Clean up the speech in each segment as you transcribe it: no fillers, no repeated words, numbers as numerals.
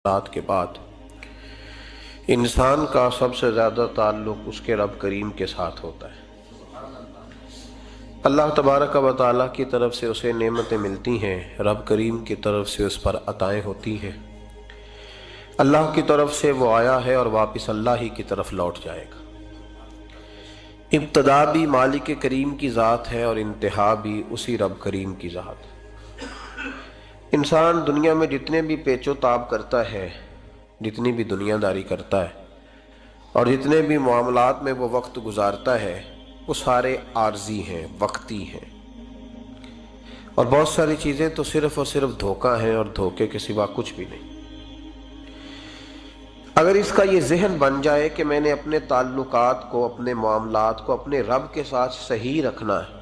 رات کے بعد انسان کا سب سے زیادہ تعلق اس کے رب کریم کے ساتھ ہوتا ہے۔ اللہ تبارک و تعالیٰ کی طرف سے اسے نعمتیں ملتی ہیں، رب کریم کی طرف سے اس پر عطائیں ہوتی ہیں۔ اللہ کی طرف سے وہ آیا ہے اور واپس اللہ ہی کی طرف لوٹ جائے گا۔ ابتدا بھی مالک کریم کی ذات ہے اور انتہا بھی اسی رب کریم کی ذات ہے۔ انسان دنیا میں جتنے بھی پیچ و تاب کرتا ہے، جتنی بھی دنیا داری کرتا ہے اور جتنے بھی معاملات میں وہ وقت گزارتا ہے، وہ سارے عارضی ہیں، وقتی ہیں، اور بہت ساری چیزیں تو صرف اور صرف دھوکہ ہیں اور دھوکے کے سوا کچھ بھی نہیں۔ اگر اس کا یہ ذہن بن جائے کہ میں نے اپنے تعلقات کو، اپنے معاملات کو اپنے رب کے ساتھ صحیح رکھنا ہے،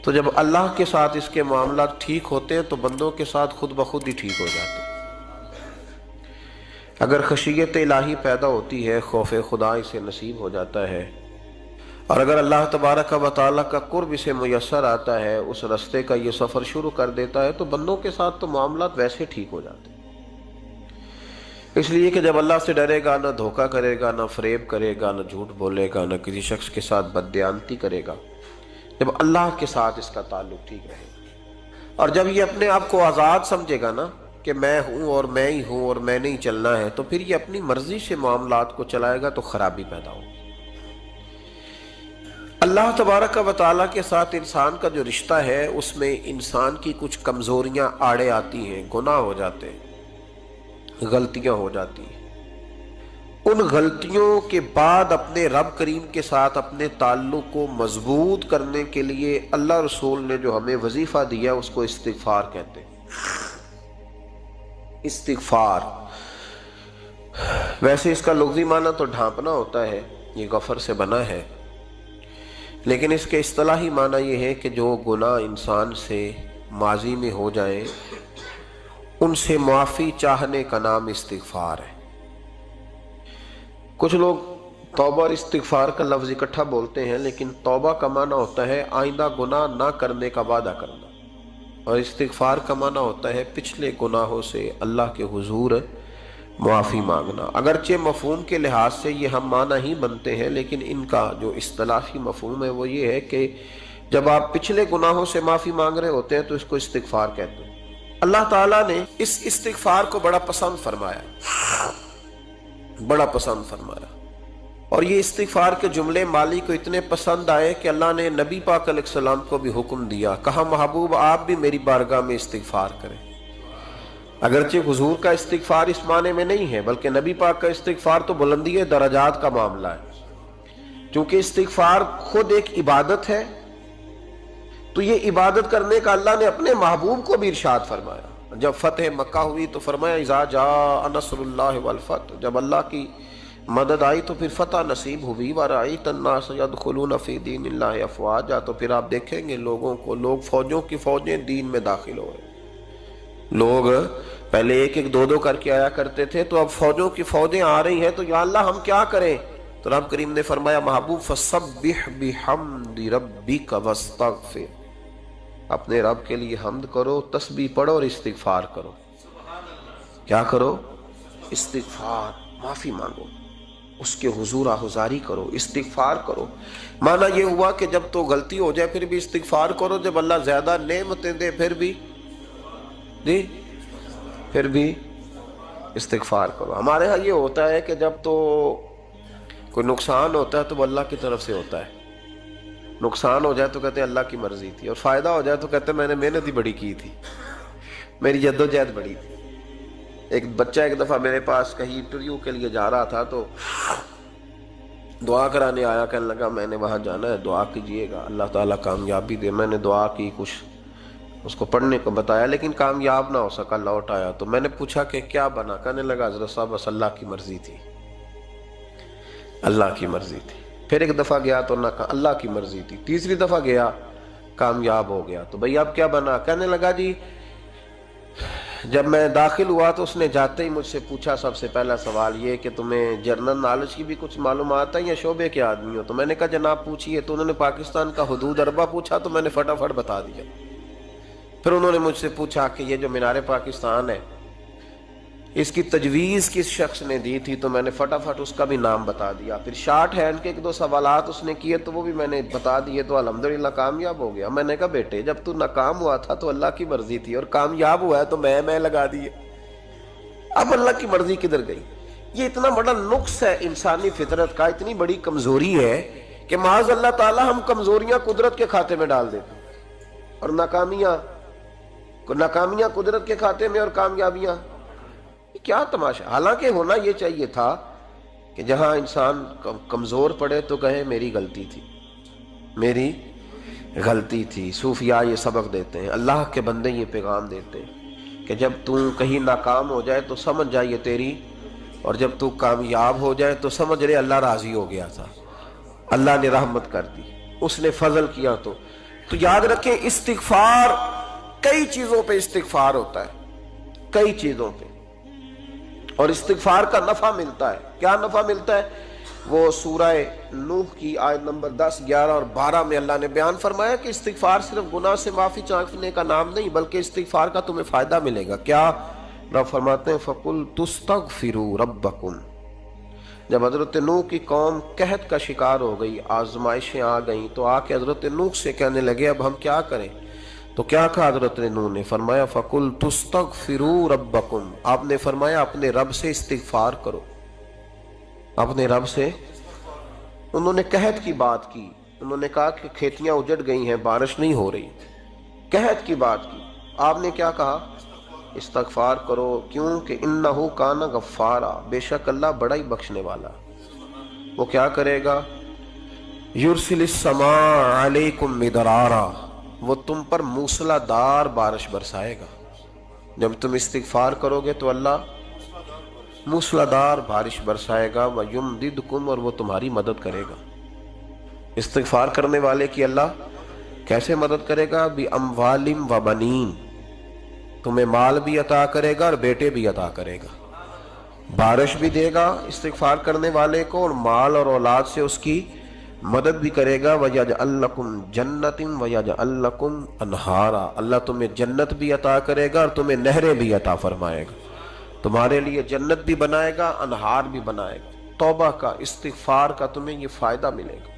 تو جب اللہ کے ساتھ اس کے معاملات ٹھیک ہوتے ہیں تو بندوں کے ساتھ خود بخود ہی ٹھیک ہو جاتے ہیں۔ اگر خشیت الہی پیدا ہوتی ہے، خوف خدا اسے نصیب ہو جاتا ہے، اور اگر اللہ تبارک و تعالیٰ کا قرب اسے میسر آتا ہے، اس رستے کا یہ سفر شروع کر دیتا ہے، تو بندوں کے ساتھ تو معاملات ویسے ٹھیک ہو جاتے ہیں۔ اس لیے کہ جب اللہ سے ڈرے گا، نہ دھوکہ کرے گا، نہ فریب کرے گا، نہ جھوٹ بولے گا، نہ کسی شخص کے ساتھ بددیانتی کرے گا، جب اللہ کے ساتھ اس کا تعلق ٹھیک رہے گا، اور جب یہ اپنے آپ کو آزاد سمجھے گا نا کہ میں ہوں اور میں ہی ہوں اور میں نہیں چلنا ہے، تو پھر یہ اپنی مرضی سے معاملات کو چلائے گا تو خرابی پیدا ہوگی۔ اللہ تبارک و تعالیٰ کے ساتھ انسان کا جو رشتہ ہے، اس میں انسان کی کچھ کمزوریاں آڑے آتی ہیں، گناہ ہو جاتے ہیں، غلطیاں ہو جاتی ہیں۔ ان غلطیوں کے بعد اپنے رب کریم کے ساتھ اپنے تعلق کو مضبوط کرنے کے لیے اللہ رسول نے جو ہمیں وظیفہ دیا اس کو استغفار کہتے ہیں۔ استغفار ویسے اس کا لفظی معنی تو ڈھانپنا ہوتا ہے، یہ غفر سے بنا ہے، لیکن اس کے اصطلاحی معنی یہ ہے کہ جو گناہ انسان سے ماضی میں ہو جائیں ان سے معافی چاہنے کا نام استغفار ہے۔ کچھ لوگ توبہ اور استغفار کا لفظ اکٹھا بولتے ہیں، لیکن توبہ کا معنی ہوتا ہے آئندہ گناہ نہ کرنے کا وعدہ کرنا، اور استغفار کا معنی ہوتا ہے پچھلے گناہوں سے اللہ کے حضور معافی مانگنا۔ اگرچہ مفہوم کے لحاظ سے یہ ہم معنی ہی بنتے ہیں، لیکن ان کا جو اصطلاحی مفہوم ہے وہ یہ ہے کہ جب آپ پچھلے گناہوں سے معافی مانگ رہے ہوتے ہیں تو اس کو استغفار کہتے ہیں۔ اللہ تعالیٰ نے اس استغفار کو بڑا پسند فرمایا، بڑا پسند فرمایا، اور یہ استغفار کے جملے مالی کو اتنے پسند آئے کہ اللہ نے نبی پاک علیہ السلام کو بھی حکم دیا، کہا محبوب آپ بھی میری بارگاہ میں استغفار کریں۔ اگرچہ حضور کا استغفار اس معنی میں نہیں ہے، بلکہ نبی پاک کا استغفار تو بلندی درجات کا معاملہ ہے۔ چونکہ استغفار خود ایک عبادت ہے، تو یہ عبادت کرنے کا اللہ نے اپنے محبوب کو بھی ارشاد فرمایا۔ جب فتح مکہ ہوئی تو فرمایا اذا جاء نصر اللہ والفتح، جب اللہ کی مدد آئی تو پھر فتح نصیب ہوئی، وَرَأَيْتَ النَّاسَ يَدْخُلُونَ فِي دِينِ اللَّهِ أَفْوَاجًا، تو پھر آپ دیکھیں گے لوگوں کو، لوگ فوجوں کی فوجیں دین میں داخل ہو رہے ہیں۔ لوگ پہلے ایک ایک دو دو کر کے آیا کرتے تھے، تو اب فوجوں کی فوجیں آ رہی ہیں، تو یا اللہ ہم کیا کریں؟ تو رب کریم نے فرمایا محبوب فَسَبِّحْ بِحَمْدِ رَبِّكَ وَاسْتَغْفِرْ، اپنے رب کے لیے حمد کرو، تسبیح پڑھو اور استغفار کرو۔ کیا کرو؟ استغفار، معافی مانگو، اس کے حضور آہذاری کرو، استغفار کرو۔ معنی یہ ہوا کہ جب تو غلطی ہو جائے پھر بھی استغفار کرو، جب اللہ زیادہ نعمتیں دے پھر بھی پھر بھی استغفار کرو۔ ہمارے ہاں یہ ہوتا ہے کہ جب تو کوئی نقصان ہوتا ہے تو وہ اللہ کی طرف سے ہوتا ہے، نقصان ہو جائے تو کہتے ہیں اللہ کی مرضی تھی، اور فائدہ ہو جائے تو کہتے ہیں میں نے محنت ہی بڑی کی تھی، میری جدوجہد بڑی تھی۔ ایک بچہ ایک دفعہ میرے پاس کہیں انٹرویو کے لیے جا رہا تھا، تو دعا کرانے آیا، کہنے لگا میں نے وہاں جانا ہے، دعا کیجئے گا اللہ تعالیٰ کامیابی دے۔ میں نے دعا کی، کچھ اس کو پڑھنے کو بتایا، لیکن کامیاب نہ ہو سکا، لوٹ آیا۔ تو میں نے پوچھا کہ کیا بنا؟ کہنے لگا حضرت صاحب بس اللہ کی مرضی تھی، اللہ کی مرضی تھی۔ پھر ایک دفعہ گیا تو نہ کہا اللہ کی مرضی تھی، تیسری دفعہ گیا کامیاب ہو گیا۔ تو بھئی اب کیا بنا؟ کہنے لگا جی جب میں داخل ہوا تو اس نے جاتے ہی مجھ سے پوچھا سب سے پہلا سوال یہ کہ تمہیں جنرل نالج کی بھی کچھ معلومات ہے یا شعبے کے آدمی ہو؟ تو میں نے کہا جناب پوچھیے۔ تو انہوں نے پاکستان کا حدود اربہ پوچھا تو میں نے فٹافٹ بتا دیا۔ پھر انہوں نے مجھ سے پوچھا کہ یہ جو مینار پاکستان ہے اس کی تجویز کس شخص نے دی تھی تو میں نے فٹافٹ اس کا بھی نام بتا دیا. پھر شارٹ ہینڈ کے ایک دو سوالات اس نے کیے تو وہ بھی میں نے بتا دیے تو الحمدللہ کامیاب ہو گیا. میں نے کہا بیٹے جب تو ناکام ہوا تھا تو اللہ کی مرضی تھی اور کامیاب ہوا ہے تو میں لگا دیے. اب اللہ کی مرضی کدھر گئی؟ یہ اتنا بڑا نقص ہے انسانی فطرت کا، اتنی بڑی کمزوری ہے کہ معاذ اللہ تعالی ہم کمزوریاں قدرت کے کھاتے میں ڈال دیتے اور ناکامیاں قدرت کے کھاتے میں اور کامیابیاں. کیا تماشا؟ حالانکہ ہونا یہ چاہیے تھا کہ جہاں انسان کمزور پڑے تو کہے میری غلطی تھی، میری غلطی تھی. صوفیاء یہ سبق دیتے ہیں، اللہ کے بندے یہ پیغام دیتے ہیں کہ جب تو کہیں ناکام ہو جائے تو سمجھ جائے تیری، اور جب تو کامیاب ہو جائے تو سمجھ رہے اللہ راضی ہو گیا تھا، اللہ نے رحمت کر دی، اس نے فضل کیا. تو یاد رکھیں استغفار، کئی چیزوں پہ استغفار ہوتا ہے، کئی چیزوں پہ، اور استغفار کا نفع ملتا ہے. کیا نفع ملتا ہے؟ وہ سورہ نوح کی آیت نمبر 10، 11 اور 12 میں اللہ نے بیان فرمایا کہ استغفار صرف گناہ سے معافی چاہنے کا نام نہیں بلکہ استغفار کا تمہیں فائدہ ملے گا. کیا؟ رب فرماتے ہیں فَقُلْ تُسْتَغْفِرُوا رَبَّكُمْ. جب حضرت نوح کی قوم قحط کا شکار ہو گئی، آزمائشیں آ گئیں، تو آ کے حضرت نوح سے کہنے لگے اب ہم کیا کریں؟ تو کیا کہا حضرت نوح نے؟ فرمایا فَقُلْ تُسْتَغْفِرُوا رَبَّكُمْ. آپ نے فرمایا اپنے رب سے استغفار کرو، اپنے رب سے. انہوں نے قحط کی بات کی، انہوں نے کہا کہ کھیتیاں اجڑ گئی ہیں، بارش نہیں ہو رہی، قحط کی بات کی. آپ نے کیا کہا؟ استغفار کرو. کیوں کہ انہو کان غفارا، بے شک اللہ بڑا ہی بخشنے والا. وہ کیا کرے گا؟ یرسل السماء علیکم مدرارا، وہ تم پر موسلا دار بارش برسائے گا. جب تم استغفار کرو گے تو اللہ موسلا دار بارش برسائے گا. وَيُمْدِدْكُمْ، اور وہ تمہاری مدد کرے گا. استغفار کرنے والے کی اللہ کیسے مدد کرے گا؟ بِأَمْوَالٍ وَبَنِينَ، تمہیں مال بھی عطا کرے گا اور بیٹے بھی عطا کرے گا. بارش بھی دے گا استغفار کرنے والے کو، اور مال اور اولاد سے اس کی مدد بھی کرے گا. وَيَجْعَلْ لَكُمْ جَنَّةٍ وَيَجْعَلْ لَكُمْ أَنْهَارًا، اللہ تمہیں جنت بھی عطا کرے گا اور تمہیں نہریں بھی عطا فرمائے گا. تمہارے لیے جنت بھی بنائے گا، انہار بھی بنائے گا. توبہ کا، استغفار کا تمہیں یہ فائدہ ملے گا.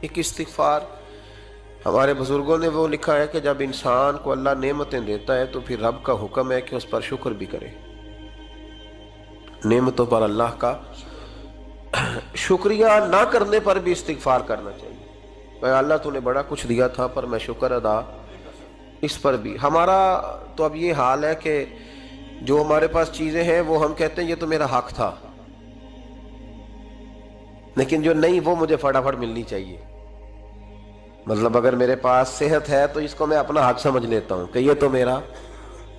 ایک استغفار، ہمارے بزرگوں نے وہ لکھا ہے کہ جب انسان کو اللہ نعمتیں دیتا ہے تو پھر رب کا حکم ہے کہ اس پر شکر بھی کرے. نعمتوں پر اللہ کا شکریہ نہ کرنے پر بھی استغفار کرنا چاہیے. اے اللہ تو نے بڑا کچھ دیا تھا پر میں شکر ادا اس پر بھی. ہمارا تو اب یہ حال ہے کہ جو ہمارے پاس چیزیں ہیں وہ ہم کہتے ہیں یہ تو میرا حق تھا، لیکن جو نہیں وہ مجھے فٹافٹ ملنی چاہیے. مطلب اگر میرے پاس صحت ہے تو اس کو میں اپنا حق سمجھ لیتا ہوں کہ یہ تو میرا،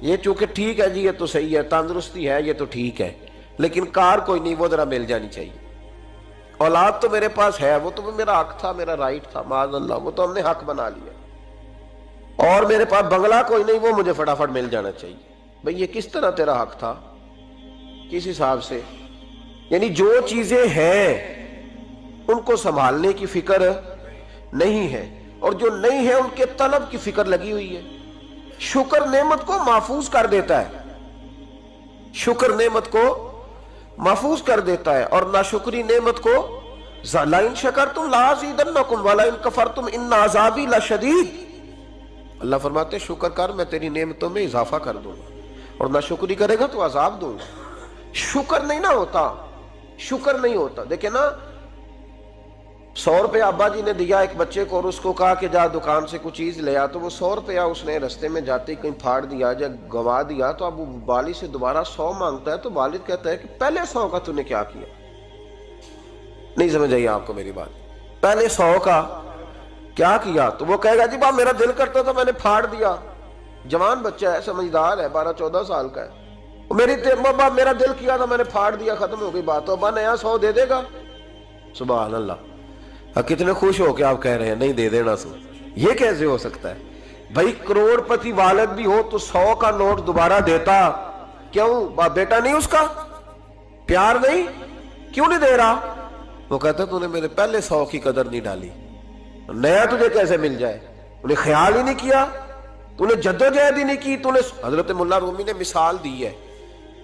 یہ چونکہ ٹھیک ہے جی، یہ تو صحیح ہے، تندرستی ہے یہ تو ٹھیک ہے، لیکن کار کوئی نہیں، وہ ذرا مل جانی چاہیے. اولاد تو میرے پاس ہے، وہ تو میرا حق تھا، میرا رائٹ تھا، معاذ اللہ وہ تو ہم نے حق بنا لیا. اور میرے پاس بنگلہ کوئی نہیں، وہ مجھے فٹافٹ مل جانا چاہیے. بھئی یہ کس طرح تیرا حق تھا؟ کس حساب سے؟ یعنی جو چیزیں ہیں ان کو سنبھالنے کی فکر نہیں ہے، اور جو نہیں ہے ان کے طلب کی فکر لگی ہوئی ہے. شکر نعمت کو محفوظ کر دیتا ہے، شکر نعمت کو محفوظ کر دیتا ہے، اور ناشکری نعمت کو لَئِن شَكَرْتُمْ لَأَزِيدَنَّكُمْ وَلَئِن كَفَرْتُمْ إِنَّ عَذَابِي لَشَدِيدٌ. اللہ فرماتے ہیں شکر کر میں تیری نعمتوں میں اضافہ کر دوں گا، اور ناشکری کرے گا تو عذاب دوں گا. شکر نہیں نہ ہوتا، شکر نہیں ہوتا. دیکھیں نا، 100 روپے ابا جی نے دیا ایک بچے کو اور اس کو کہا کہ جا دکان سے کچھ چیز لے آ، تو وہ 100 روپیہ اس نے رستے میں جاتے ہی کہیں پھاڑ دیا یا گوا دیا. تو اب وہ والد سے دوبارہ 100 مانگتا ہے تو والد کہتا ہے کہ پہلے 100 کا تو نے کیا کیا؟ نہیں سمجھ آئی آپ کو میری بات؟ پہلے 100 کا کیا کیا؟ تو وہ کہے گا جی باپ میرا دل کرتا تھا میں نے پھاڑ دیا. جوان بچہ ہے، سمجھدار ہے، 12-14 سال کا ہے. میرا دل کیا تھا میں نے پھاڑ دیا، ختم ہو گئی بات. تو ابا نیا 100 دے دے گا. سبحان اللہ. کتنے خوش ہو کے آپ کہہ رہے ہیں نہیں دے دینا سو. یہ کیسے ہو سکتا ہے بھائی؟ کروڑ پتی والد بھی ہو تو 100 کا نوٹ دوبارہ دیتا کیوں؟ بیٹا نہیں اس کا؟ پیار نہیں؟ کیوں نہیں دے رہا؟ وہ کہتا تو نے میرے پہلے 100 کی قدر نہیں ڈالی، نیا تجھے کیسے مل جائے؟ انہیں خیال ہی نہیں کیا، تو نے جدوجہد ہی نہیں کی. تو نے حضرت مولا رومی نے مثال دی ہے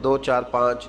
2 4 5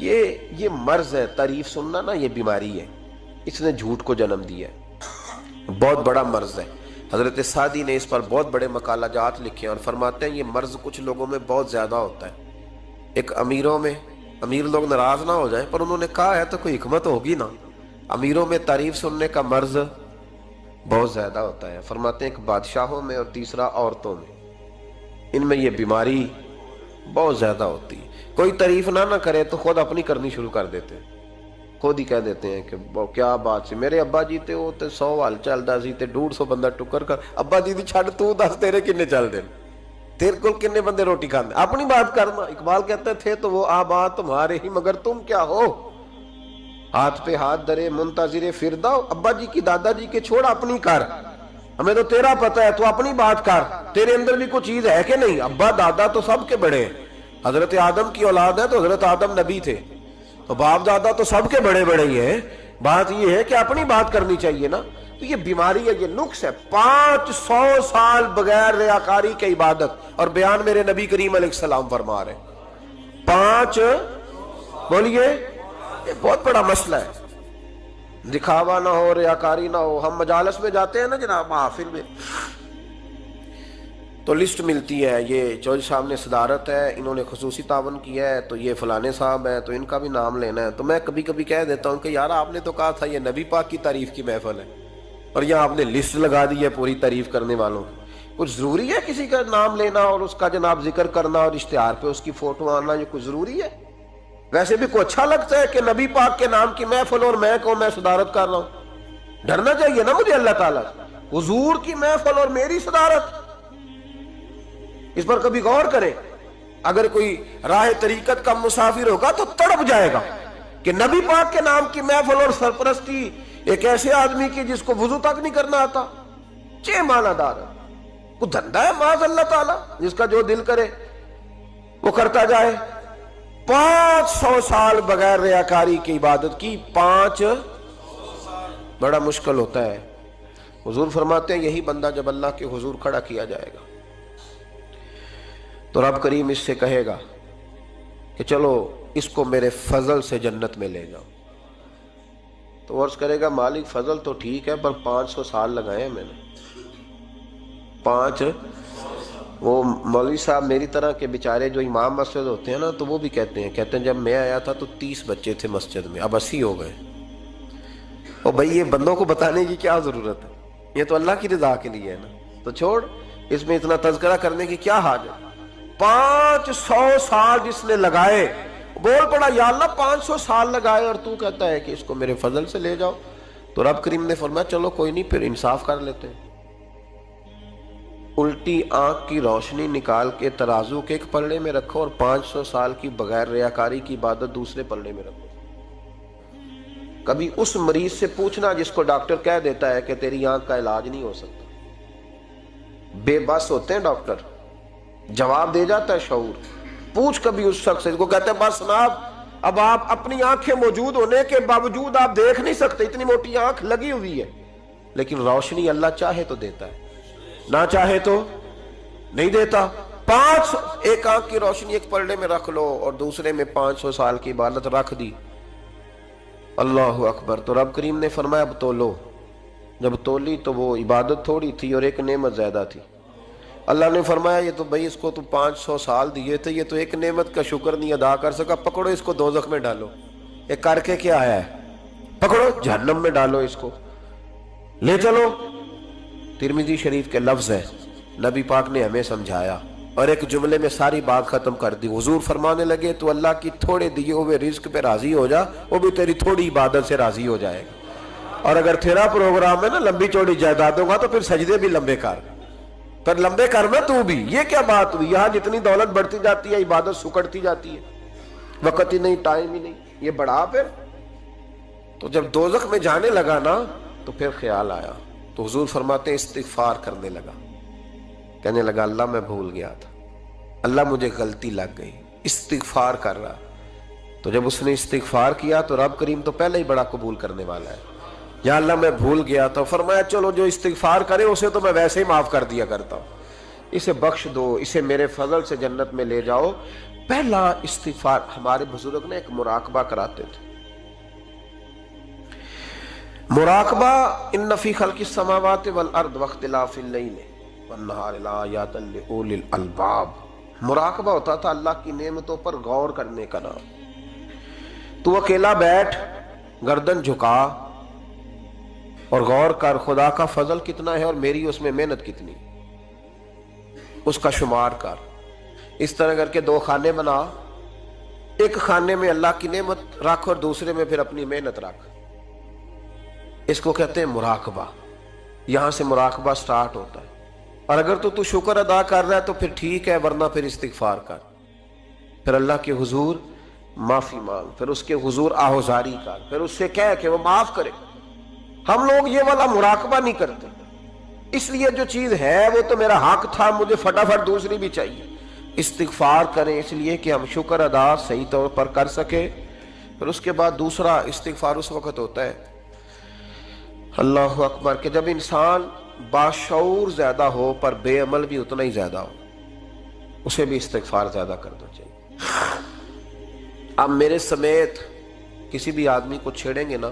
یہ مرض ہے، تعریف سننا نا، یہ بیماری ہے، اس نے جھوٹ کو جنم دیا ہے، بہت بڑا مرض ہے۔ حضرت سعدی نے اس پر بہت بڑے مقالہ جات لکھے ہیں اور فرماتے ہیں یہ مرض کچھ لوگوں میں بہت زیادہ ہوتا ہے۔ ایک امیروں میں، امیر لوگ ناراض نہ ہو جائیں پر انہوں نے کہا ہے تو کوئی حکمت ہوگی نا، امیروں میں تعریف سننے کا مرض بہت زیادہ ہوتا ہے۔ فرماتے ہیں ایک بادشاہوں میں اور تیسرا عورتوں میں، ان میں یہ بیماری بہت زیادہ ہوتی ہے۔ کوئی تعریف نہ کرے تو خود اپنی کرنی شروع کر دیتے ہیں، خود ہی کہہ دیتے ہیں کہ کیا بات سی، میرے ابا جی تے وہ تے 100 وال چلدا سی تے 150 بندہ ٹکر کر، ابا جی دی چھڑ تو دس تیرے کنے چل دے، تیرے کو کنے بندے روٹی کھاندے، اپنی بات کرنا۔ اقبال کہتے تھے تو وہ آبا تمہارے ہی مگر تم کیا ہو، ہاتھ پہ ہاتھ درے منتظر فردہ، ابا جی کی دادا جی کے چھوڑ اپنی کر، ہمیں تو تیرا پتہ ہے، تو اپنی بات کر، تیرے اندر بھی کوئی چیز ہے کہ نہیں۔ ابا دادا تو سب کے بڑے ہیں، حضرت آدم کی اولاد ہے تو حضرت آدم نبی تھے، تو باپ دادا تو سب کے بڑے بڑے ہی ہیں، بات یہ ہے کہ اپنی بات کرنی چاہیے نا۔ تو یہ بیماری ہے، یہ نقص ہے۔ 500 سال بغیر ریاکاری کی عبادت، اور بیان میرے نبی کریم علیہ السلام فرما رہے ہیں 5، بولیے، یہ بہت بڑا مسئلہ ہے۔ دکھاوا نہ ہو، ریاکاری نہ ہو۔ ہم مجالس میں جاتے ہیں نا جناب، محافل میں، تو لسٹ ملتی ہے، یہ چودھری صاحب نے صدارت ہے، انہوں نے خصوصی تعاون کیا ہے، تو یہ فلانے صاحب ہیں تو ان کا بھی نام لینا ہے۔ تو میں کبھی کبھی کہہ دیتا ہوں کہ یار آپ نے تو کہا تھا یہ نبی پاک کی تعریف کی محفل ہے، اور یہاں آپ نے لسٹ لگا دی ہے پوری تعریف کرنے والوں کی۔ کچھ ضروری ہے کسی کا نام لینا اور اس کا جناب ذکر کرنا اور اشتہار پہ اس کی فوٹو آنا، یہ کچھ ضروری ہے؟ ویسے بھی کوئی اچھا لگتا ہے کہ نبی پاک کے نام کی محفل اور میں کو میں صدارت کر رہا ہوں؟ ڈرنا چاہیے نا مجھے اللہ تعالیٰ، حضور کی محفل اور میری صدارت، اس پر کبھی غور کریں۔ اگر کوئی راہ طریقت کا مسافر ہوگا تو تڑپ جائے گا کہ نبی پاک کے نام کی محفل اور سرپرستی ایک ایسے آدمی کی جس کو وضو تک نہیں کرنا آتا، چھ معنی دار ہے، کوئی دھندا ہے معاذ اللہ تعالیٰ، جس کا جو دل کرے وہ کرتا جائے۔ 500 سال بغیر ریاکاری کی عبادت کی، 5 بڑا مشکل ہوتا ہے۔ حضور فرماتے ہیں یہی بندہ جب اللہ کے حضور کھڑا کیا جائے گا تو رب کریم اس سے کہے گا کہ چلو اس کو میرے فضل سے جنت میں لے جاؤ، تو عرض کرے گا مالک فضل تو ٹھیک ہے پر 500 سال لگائے ہیں میں نے، 5۔ وہ مولوی صاحب میری طرح کے بیچارے جو امام مسجد ہوتے ہیں نا، تو وہ بھی کہتے ہیں جب میں آیا تھا تو 30 بچے تھے مسجد میں، اب 80 ہو گئے۔ اور بھائی یہ بندوں کو بتانے کی کیا ضرورت ہے، یہ تو اللہ کی رضا کے لیے ہے نا، تو چھوڑ اس میں اتنا تذکرہ کرنے کی کیا حاجت۔ 500 سال جس نے لگائے، بول پڑا یا اللہ 500 سال لگائے اور تو کہتا ہے کہ اس کو میرے فضل سے لے جاؤ، تو رب کریم نے فرمایا چلو کوئی نہیں، پھر انصاف کر لیتے ہیں، الٹی آنکھ کی روشنی نکال کے ترازو کے ایک پلڑے میں رکھو اور 500 سال کی بغیر ریاکاری کی عبادت دوسرے پلڑے میں رکھو۔ کبھی اس مریض سے پوچھنا جس کو ڈاکٹر کہہ دیتا ہے کہ تیری آنکھ کا علاج نہیں ہو سکتا، بے بس ہوتے ہیں ڈاکٹر، جواب دے جاتا ہے شعور۔ پوچھ کبھی اس شخص سے، کو کہتے ہیں بس جناب اب آپ اپنی آنکھیں موجود ہونے کے باوجود آپ دیکھ نہیں سکتے، اتنی موٹی آنکھ لگی ہوئی ہے، لیکن روشنی اللہ چاہے تو دیتا ہے، نہ چاہے تو نہیں دیتا۔ 5 ایک آنکھ کی روشنی ایک پلڑے میں رکھ لو اور دوسرے میں 500 سال کی عبادت رکھ دی، اللہ اکبر۔ تو رب کریم نے فرمایا اب تولو، جب تولی تو وہ عبادت تھوڑی تھی اور ایک نعمت زیادہ تھی۔ اللہ نے فرمایا یہ تو بھائی اس کو تو 500 سال دیے تھے، یہ تو ایک نعمت کا شکر نہیں ادا کر سکا، پکڑو اس کو دوزخ میں ڈالو۔ یہ کر کے کیا آیا ہے؟ پکڑو جہنم میں ڈالو اس کو، لے چلو۔ ترمذی شریف کے لفظ ہے، نبی پاک نے ہمیں سمجھایا اور ایک جملے میں ساری بات ختم کر دی۔ حضور فرمانے لگے تو اللہ کی تھوڑے دیے ہوئے رزق پہ راضی ہو جا، وہ بھی تیری تھوڑی عبادت سے راضی ہو جائے گا۔ اور اگر تیرا پروگرام ہے نا لمبی چوڑی جائیدادوں کا، تو پھر سجدے بھی لمبے کر، پھر لمبے کرنا تو بھی۔ یہ کیا بات ہوئی؟ یہاں جتنی دولت بڑھتی جاتی ہے عبادت سکڑتی جاتی ہے، وقت ہی نہیں، ٹائم ہی نہیں، یہ بڑھا پھر۔ تو جب دوزخ میں جانے لگا نا تو پھر خیال آیا، تو حضور فرماتے ہیں استغفار کرنے لگا، کہنے لگا اللہ میں بھول گیا تھا، اللہ مجھے غلطی لگ گئی، استغفار کر رہا۔ تو جب اس نے استغفار کیا تو رب کریم تو پہلے ہی بڑا قبول کرنے والا ہے، یا اللہ میں بھول گیا تھا، فرمایا چلو جو استغفار کرے اسے تو میں ویسے ہی معاف کر دیا کرتا ہوں، اسے بخش دو، اسے میرے فضل سے جنت میں لے جاؤ۔ پہلا استغفار ہمارے بزرگ نے ایک مراقبہ کراتے تھے. مراقبہ ان فی خلق السماوات والارض واختلاف اللیل والنہار لآیات لأولی الالباب. مراقبہ ہوتا تھا اللہ کی نعمتوں پر غور کرنے کا نام. تو اکیلا بیٹھ، گردن جھکا اور غور کر خدا کا فضل کتنا ہے اور میری اس میں محنت کتنی، اس کا شمار کر. اس طرح کر کے 2 خانے بنا، ایک خانے میں اللہ کی نعمت رکھ اور دوسرے میں پھر اپنی محنت رکھ. اس کو کہتے ہیں مراقبہ. یہاں سے مراقبہ سٹارٹ ہوتا ہے. اور اگر تو شکر ادا کر رہا ہے تو پھر ٹھیک ہے، ورنہ پھر استغفار کر، پھر اللہ کے حضور معافی مانگ، پھر اس کے حضور آہوزاری کر، پھر اس سے کہہ کہ وہ معاف کرے. ہم لوگ یہ والا مراقبہ نہیں کرتے، اس لیے جو چیز ہے وہ تو میرا حق تھا، مجھے فٹافٹ دوسری بھی چاہیے. استغفار کریں اس لیے کہ ہم شکر ادا صحیح طور پر کر سکے. پھر اس کے بعد دوسرا استغفار اس وقت ہوتا ہے اللہ اکبر کہ جب انسان باشعور زیادہ ہو پر بے عمل بھی اتنا ہی زیادہ ہو، اسے بھی استغفار زیادہ کرنا چاہیے. اب میرے سمیت کسی بھی آدمی کو چھیڑیں گے نا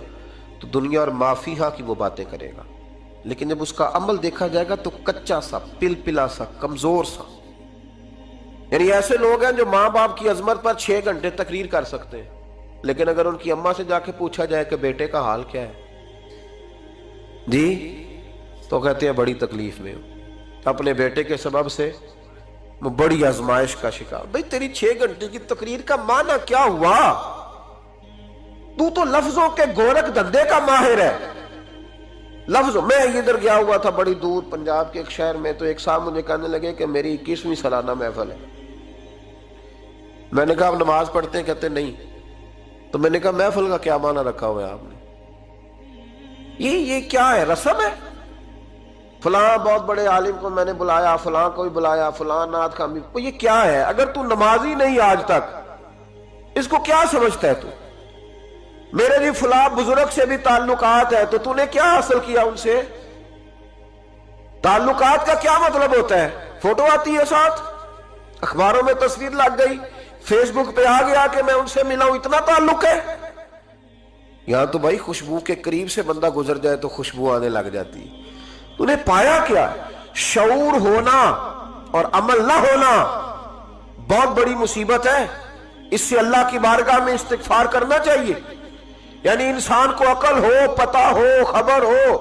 تو دنیا اور مافیہ کی وہ باتیں کرے گا، لیکن جب اس کا عمل دیکھا جائے گا تو کچا سا، پلپلا سا، کمزور سا. یعنی ایسے لوگ ہیں جو ماں باپ کی عظمت پر 6 گھنٹے تقریر کر سکتے ہیں، لیکن اگر ان کی اماں سے جا کے پوچھا جائے کہ بیٹے کا حال کیا ہے جی، تو کہتے ہیں بڑی تکلیف میں ہوں، اپنے بیٹے کے سبب سے وہ بڑی آزمائش کا شکار. بھئی تیری 6 گھنٹے کی تقریر کا معنی کیا ہوا؟ تو لفظوں کے گورکھ دھندے کا ماہر ہے. لفظوں میں ادھر گیا ہوا تھا بڑی دور پنجاب کے ایک شہر میں، تو ایک صاحب مجھے کہنے لگے کہ میری 21ویں سالانہ محفل ہے. میں نے کہا آپ نماز پڑھتے ہیں؟ کہتے نہیں. تو میں نے کہا محفل کا کیا معنی رکھا ہوا ہے آپ نے؟ یہ کیا ہے، رسم ہے؟ فلاں بہت بڑے عالم کو میں نے بلایا، فلاں کو بھی بلایا، فلاں نعت خامی. یہ کیا ہے؟ اگر تو نمازی نہیں آج تک، اس کو کیا سمجھتا ہے تو؟ میرے بھی فلاں بزرگ سے بھی تعلقات ہے، تو نے کیا حاصل کیا ان سے؟ تعلقات کا کیا مطلب ہوتا ہے؟ فوٹو آتی ہے ساتھ، اخباروں میں تصویر لگ گئی، فیس بک پہ آ گیا کہ میں ان سے ملا ہوں، اتنا تعلق ہے؟ یہاں تو بھائی خوشبو کے قریب سے بندہ گزر جائے تو خوشبو آنے لگ جاتی ہے. تو نے پایا کیا؟ شعور ہونا اور عمل نہ ہونا بہت بڑی مصیبت ہے. اس سے اللہ کی بارگاہ میں استغفار کرنا چاہیے. یعنی انسان کو عقل ہو، پتہ ہو، خبر ہو،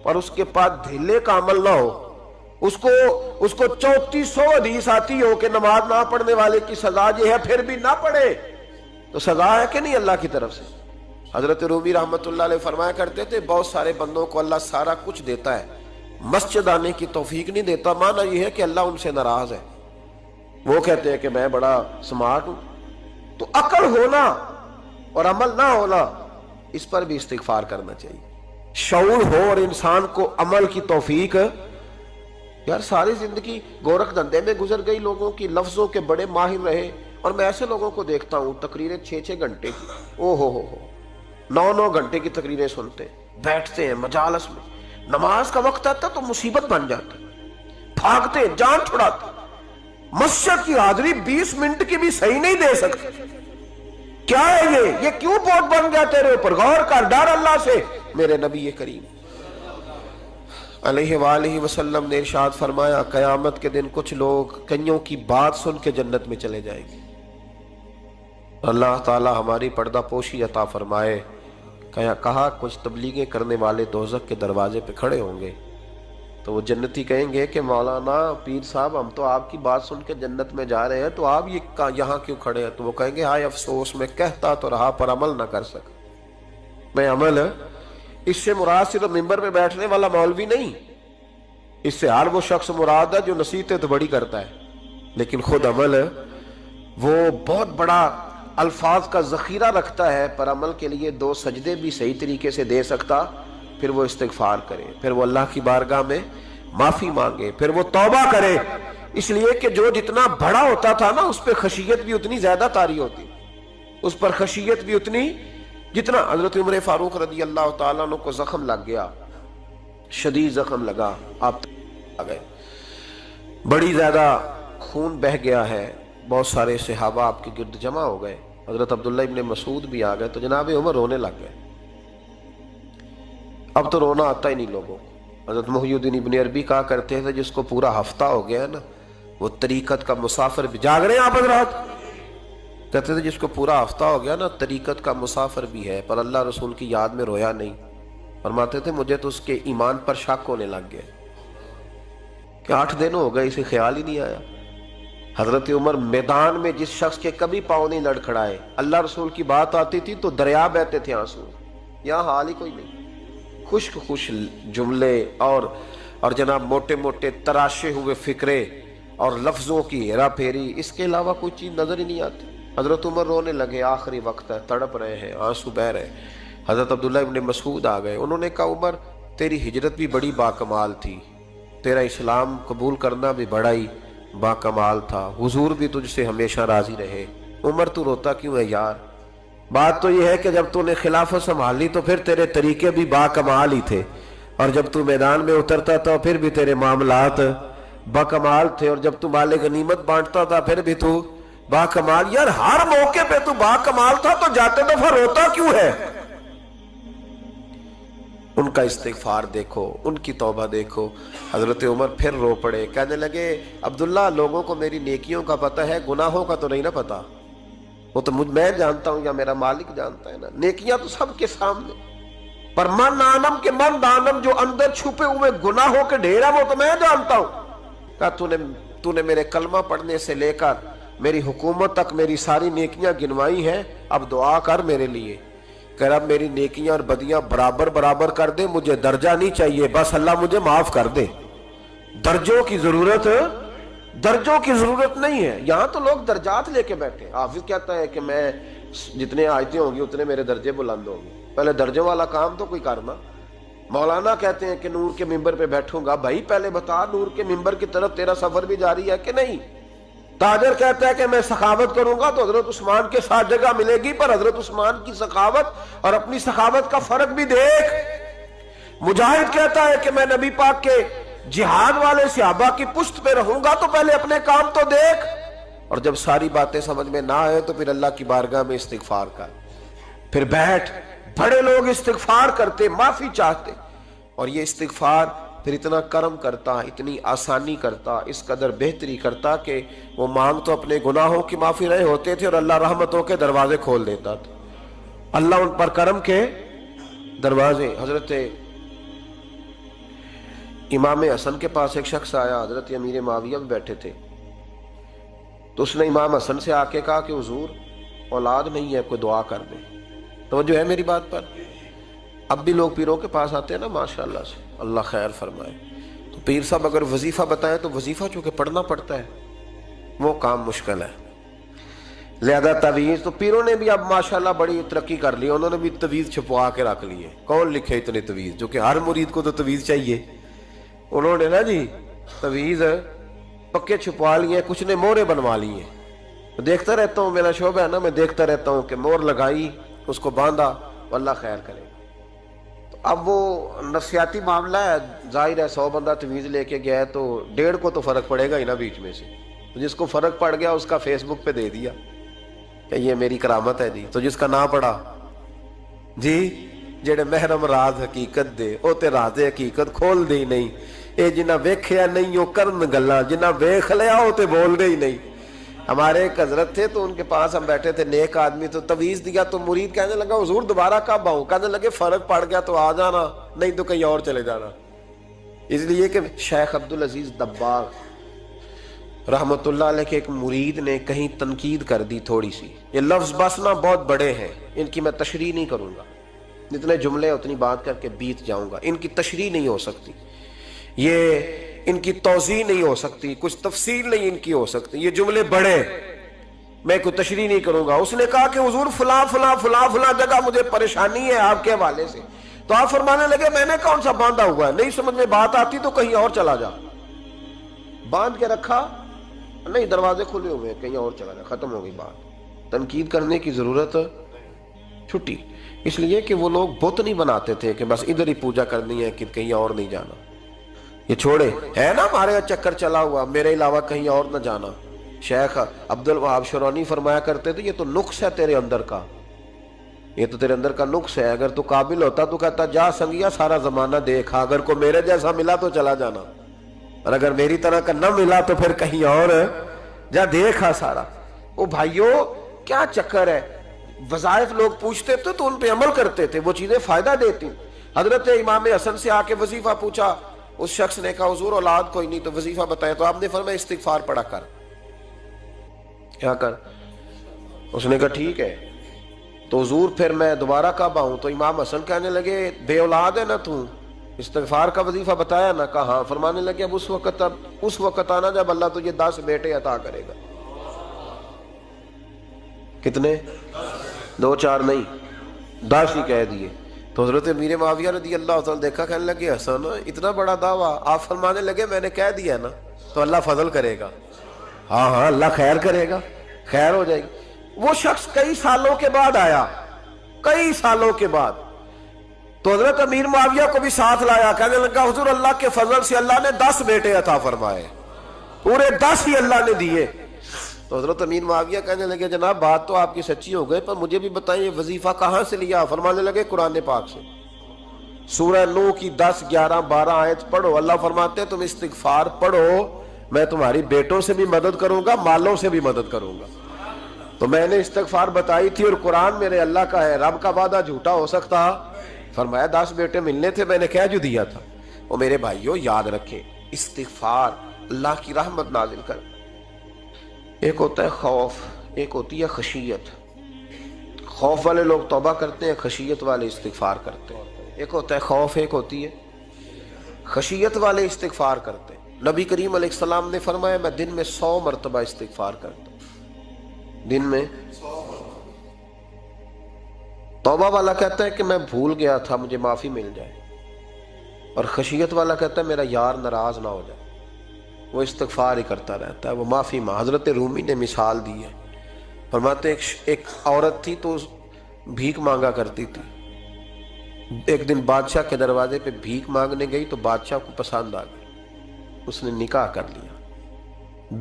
پر اس کے پاس دھیلے کا عمل نہ ہو. اس کو 3400 حدیث آتی ہو کہ نماز نہ پڑھنے والے کی سزا یہ ہے، پھر بھی نہ پڑھے تو سزا ہے کہ نہیں اللہ کی طرف سے؟ حضرت رومی رحمت اللہ علیہ فرمایا کرتے تھے بہت سارے بندوں کو اللہ سارا کچھ دیتا ہے، مسجد آنے کی توفیق نہیں دیتا. معنی یہ ہے کہ اللہ ان سے ناراض ہے. وہ کہتے ہیں کہ میں بڑا سمارٹ ہوں. تو عقل ہونا اور عمل نہ ہونا، اس پر بھی استغفار کرنا چاہیے. شعور ہو اور انسان کو عمل کی توفیق. یار ساری زندگی گورکھ دھندے میں گزر گئی لوگوں کی، لفظوں کے بڑے ماہر رہے، اور میں ایسے لوگوں کو دیکھتا ہوں تقریریں 6 گھنٹے کی، او ہو 9 گھنٹے کی تقریریں سنتے ہیں، بیٹھتے ہیں مجالس میں. نماز کا وقت آتا تو مصیبت بن جاتا، بھاگتے جان چھڑاتے. مسجد کی حاضری 20 منٹ کی بھی صحیح نہیں دے سکتے. کیا ہے یہ کیوں بوجھ بن گیا تیرے اوپر؟ غور کر، ڈر اللہ سے. میرے نبی کریم علیہ وآلہ وسلم نے ارشاد فرمایا قیامت کے دن کچھ لوگ کئیوں کی بات سن کے جنت میں چلے جائیں گے. اللہ تعالی ہماری پردہ پوشی عطا فرمائے. کہا کچھ تبلیغیں کرنے والے دوزخ کے دروازے پہ کھڑے ہوں گے تو وہ جنتی کہیں گے کہ مولانا پیر صاحب ہم تو آپ کی بات سن کے جنت میں جا رہے ہیں، تو آپ یہاں کیوں کھڑے ہیں؟ تو وہ کہیں گے ہائے افسوس، میں کہتا تو رہا پر عمل نہ کر سکا. میں عمل، اس سے مراد صرف ممبر پہ بیٹھنے والا مولوی نہیں، اس سے ہر وہ شخص مراد ہے جو نصیحتیں تو بڑی کرتا ہے لیکن خود عمل وہ بہت بڑا الفاظ کا ذخیرہ رکھتا ہے، پر عمل کے لیے 2 سجدے بھی صحیح طریقے سے دے سکتا. پھر وہ استغفار کرے، پھر وہ اللہ کی بارگاہ میں معافی مانگے، پھر وہ توبہ کرے. اس لیے کہ جو جتنا بڑا ہوتا تھا نا اس پہ خشیت بھی اتنی زیادہ طاری ہوتی، اس پر خشیت بھی اتنی جتنا. حضرت عمر فاروق رضی اللہ تعالیٰ عنہ کو زخم لگ گیا، شدید زخم لگا، آپ آ گئے، بڑی زیادہ خون بہ گیا ہے، بہت سارے صحابہ آپ کے گرد جمع ہو گئے، حضرت عبداللہ ابن مسعود بھی آ گئے، تو جناب عمر رونے لگ گئے۔ اب تو رونا آتا ہی نہیں لوگوں کو۔ حضرت محی الدین ابن عربی کہا کرتے تھے جس کو پورا ہفتہ ہو گیا نا وہ طریقت کا مسافر بھی، جاگ رہے ہیں آپ حضرات؟ کہتے تھے جس کو پورا ہفتہ ہو گیا نا طریقت کا مسافر بھی ہے، پر اللہ رسول کی یاد میں رویا نہیں۔ فرماتے تھے مجھے تو اس کے ایمان پر شک ہونے لگ گیا کہ 8 دن ہو گئے اسے خیال ہی نہیں آیا۔ حضرت عمر میدان میں جس شخص کے کبھی پاؤں نہیں لڑکھڑائے، اللہ رسول کی بات آتی تھی تو دریا بہتے تھے آنسو، یہاں حال ہی کوئی نہیں۔ خشک خشک جملے اور جناب موٹے موٹے تراشے ہوئے فکرے اور لفظوں کی ہیرا پھیری، اس کے علاوہ کوئی چیز نظر ہی نہیں آتی۔ حضرت عمر رونے لگے، آخری وقت ہے، تڑپ رہے ہیں، آنسو بہہ رہے ہیں۔ حضرت عبداللہ ابن مسعود آ گئے، انہوں نے کہا عمر تیری ہجرت بھی بڑی باکمال تھی، تیرا اسلام قبول کرنا بھی بڑا ہی باکمال تھا، حضور بھی تجھ سے ہمیشہ راضی رہے۔ عمر تو روتا کیوں ہے یار؟ بات تو یہ ہے کہ جب تو نے خلافت سنبھالی تو پھر تیرے طریقے بھی باکمال ہی تھے، اور جب تو میدان میں اترتا تھا پھر بھی تیرے معاملات باکمال تھے، اور جب تو مال غنیمت بانٹتا تھا پھر بھی تو باکمال۔ یار ہر موقع پہ تو باکمال تھا تو جاتے دفعہ روتا کیوں ہے؟ ان کا استغفار دیکھو، ان کی توبہ دیکھو۔ حضرت عمر پھر رو پڑے، کہنے لگے عبداللہ لوگوں کو میری نیکیوں کا پتہ ہے، گناہوں کا تو نہیں نا پتہ۔ وہ تو میں جانتا ہوں یا میرا مالک جانتا ہے نا، نیکیاں تو سب کے سامنے، پر من آنم کے من دانم جو اندر چھپے ہوئے گناہوں کے ڈھیر ہیں وہ تو میں جانتا ہوں۔ کہا تو نے میرے کلمہ پڑھنے سے لے کر میری حکومت تک میری ساری نیکیاں گنوائی ہیں، اب دعا کر میرے لیے کہ رب میری نیکیاں اور بدیاں برابر برابر کر دے، مجھے درجہ نہیں چاہیے، بس اللہ مجھے معاف کر دے۔ درجوں کی ضرورت نہیں ہے، یہاں تو لوگ درجات لے کے بیٹھے۔ حافظ کہتا ہے کہ میں جتنے آیتیں ہوں گی اتنے میرے درجے بلند ہوں گے، پہلے درجوں والا کام تو کوئی کرنا۔ مولانا کہتے ہیں کہ نور کے ممبر پہ بیٹھوں گا، بھائی پہلے بتا نور کے ممبر کی طرف تیرا سفر بھی جاری ہے کہ نہیں؟ تاجر کہتا ہے کہ میں سخاوت کروں گا تو حضرت عثمان کے ساتھ جگہ ملے گی، پر حضرت عثمان کی سخاوت اور اپنی سخاوت کا فرق بھی دیکھ۔ مجاہد کہتا ہے کہ میں نبی پاک کے جہاد والے صحابہ کی پشت پہ رہوں گا تو پہلے اپنے کام تو دیکھ، اور جب ساری باتیں سمجھ میں نہ آئے تو پھر اللہ کی بارگاہ میں استغفار کر، پھر بیٹھ۔ بڑے لوگ استغفار کرتے، معافی چاہتے، اور یہ استغفار پھر اتنا کرم کرتا، اتنی آسانی کرتا، اس قدر بہتری کرتا کہ وہ مانگ تو اپنے گناہوں کی معافی رہے ہوتے تھے اور اللہ رحمتوں کے دروازے کھول دیتا تھا، اللہ ان پر کرم کے دروازے۔ حضرت امام حسن کے پاس ایک شخص آیا، حضرت امیر معاویہ بھی بیٹھے تھے، تو اس نے امام حسن سے آ کے کہا کہ حضور اولاد نہیں ہے، کوئی دعا کر دے۔ توجہ ہے میری بات پر؟ اب بھی لوگ پیروں کے پاس آتے ہیں نا ماشاءاللہ سے، اللہ خیر فرمائے، تو پیر صاحب اگر وظیفہ بتائیں تو وظیفہ چونکہ پڑھنا پڑتا ہے وہ کام مشکل ہے، لہذا تعویذ تو پیروں نے بھی اب ماشاءاللہ بڑی ترقی کر لی، انہوں نے بھی تعویذ چھپوا کے رکھ لیے۔ کون لکھے اتنے تعویذ؟ جو کہ ہر مرید کو تو تعویذ چاہیے، انہوں نے نا جی تعویذ پکے چھپوا لیے، کچھ نے مورے بنوا لیے۔ دیکھتا رہتا ہوں، میرا شعبہ ہے نا، میں دیکھتا رہتا ہوں کہ مور لگائی، اس کو باندھا، اللہ خیر کرے۔ اب وہ نفسیاتی معاملہ ہے، ظاہر ہے 100 بندہ تعویذ لے کے گیا ہے تو 1.5 کو تو فرق پڑے گا ہی نا بیچ میں سے، تو جس کو فرق پڑ گیا اس کا فیس بک پہ دے دیا کہ یہ میری کرامت ہے جی، تو جس کا نہ پڑا جی جڑے محرم راز حقیقت دے او تے راز حقیقت کھول دے ہی نہیں، اے جنہ ویکھیا نہیں او کرن گلاں، جنہ ویکھ لیا او تے بول دے ہی نہیں۔ ہمارے ایک حضرت تھے تو ان کے پاس ہم بیٹھے تھے، نیک آدمی، تو تعویذ دیا تو مرید کہنے لگا حضور دوبارہ کب آؤں؟ کہنے لگے فرق پڑ گیا تو آ جانا، نہیں تو کہیں اور چلے جانا۔ اس لیے کہ شیخ عبدالعزیز دباغ رحمت اللہ علیہ کے ایک مرید نے کہیں تنقید کر دی تھوڑی سی، یہ لفظ بس نا بہت بڑے ہیں، ان کی میں تشریح نہیں کروں گا، جتنے جملے اتنی بات کر کے بیت جاؤں گا، ان کی تشریح نہیں ہو سکتی، یہ ان کی توضیح نہیں ہو سکتی، کچھ تفصیل نہیں ان کی ہو سکتی، یہ جملے بڑے، میں کوئی تشریح نہیں کروں گا۔ اس نے کہا کہ حضور فلاں فلاں فلاں فلاں جگہ مجھے پریشانی ہے آپ کے حوالے سے، تو آپ فرمانے لگے میں نے کون سا باندھا ہوا ہے، نہیں سمجھ میں بات آتی تو کہیں اور چلا جا، باندھ کے رکھا، نہیں دروازے کھلے ہوئے کہیں اور چلا جا، ختم ہو گئی بات۔ تنقید کرنے کی ضرورت چھٹی، اس لیے کہ وہ لوگ بت نہیں بناتے تھے کہ بس ادھر ہی پوجا کرنی ہے کہ کہیں اور نہیں جانا، یہ چھوڑے ہے نا ہمارے چکر چلا ہوا، میرے علاوہ کہیں اور نہ جانا، شیخ عبد الوہاب شرونی فرمایا کرتے تھے یہ تو نقص ہے تیرے اندر کا، یہ تو تیرے اندر کا نقص ہے، اگر تو قابل ہوتا تو کہتا جا سنگیا سارا زمانہ دیکھا، اگر کوئی میرے جیسا ملا تو چلا جانا، اور اگر میری طرح کا نہ ملا تو پھر کہیں اور جا دیکھا سارا۔ او بھائیو کیا چکر ہے، وظائف لوگ پوچھتے تھے تو ان پہ عمل کرتے تھے، وہ چیزیں فائدہ دیتی۔ حضرت امام حسن سے آ کے وظیفہ پوچھا، اس شخص نے کہا حضور اولاد کوئی نہیں تو وظیفہ بتائے، تو آپ نے فرمایا استغفار پڑھا کر۔ کیا کر؟ اس نے کہا ٹھیک ہے۔ تو حضور پھر میں دوبارہ کب آؤں؟ تو امام حسن کہنے لگے بے اولاد ہے نا تو، استغفار کا وظیفہ بتایا نا؟ کہا ہاں۔ فرمانے لگے اب اس وقت آنا جب اللہ تجھے 10 بیٹے عطا کرے گا۔ کتنے؟ 2 4 نہیں، 10 ہی کہہ دیے۔ تو حضرت امیر معاویہ رضی اللہ تعالیٰ دیکھا، کہنے لگے حسن اتنا بڑا دعویٰ؟ آپ فرمانے لگے میں نے کہہ دیا نا تو اللہ فضل کرے گا۔ ہاں ہاں اللہ خیر کرے گا، خیر ہو جائے گی۔ وہ شخص کئی سالوں کے بعد آیا، کئی سالوں کے بعد، تو حضرت امیر معاویہ کو بھی ساتھ لایا، کہنے لگا حضور اللہ کے فضل سے اللہ نے 10 بیٹے عطا فرمائے، پورے 10 ہی اللہ نے دیے۔ تو حضرت امیر معاویہ کہنے لگے جناب بات تو آپ کی سچی ہو گئی، پر مجھے بھی بتائیں یہ وظیفہ کہاں سے لیا؟ فرمانے لگے قرآن پاک سے، سورہ نوح کی 10 11 12 آیت پڑھو۔ اللہ فرماتے ہیں تم استغفار پڑھو، میں تمہاری بیٹوں سے بھی مدد کروں گا، مالوں سے بھی مدد کروں گا۔ تو میں نے استغفار بتائی تھی اور قرآن میرے اللہ کا ہے، رب کا وعدہ جھوٹا ہو سکتا؟ فرمایا 10 بیٹے ملنے تھے، میں نے کہہ جو دیا تھا۔ وہ میرے بھائیوں یاد رکھیں، استغفار اللہ کی رحمت نازل کر۔ ایک ہوتا ہے خوف، ایک ہوتی ہے خشیت۔ خوف والے لوگ توبہ کرتے ہیں، خشیت والے استغفار کرتے ہیں۔ ایک ہوتا ہے خوف، ایک ہوتی ہے خشیت والے استغفار کرتے ہیں۔ نبی کریم علیہ السلام نے فرمایا میں دن میں 100 مرتبہ استغفار کرتا ہوں، دن میں۔ توبہ والا کہتا ہے کہ میں بھول گیا تھا مجھے معافی مل جائے، اور خشیت والا کہتا ہے میرا یار ناراض نہ ہو جائے، وہ استغفار ہی کرتا رہتا ہے، وہ معافی ماں۔ حضرت رومی نے مثال دی ہے، فرماتے ایک عورت تھی تو بھیک مانگا کرتی تھی، ایک دن بادشاہ کے دروازے پہ بھیک مانگنے گئی تو بادشاہ کو پسند آ گئی، اس نے نکاح کر لیا۔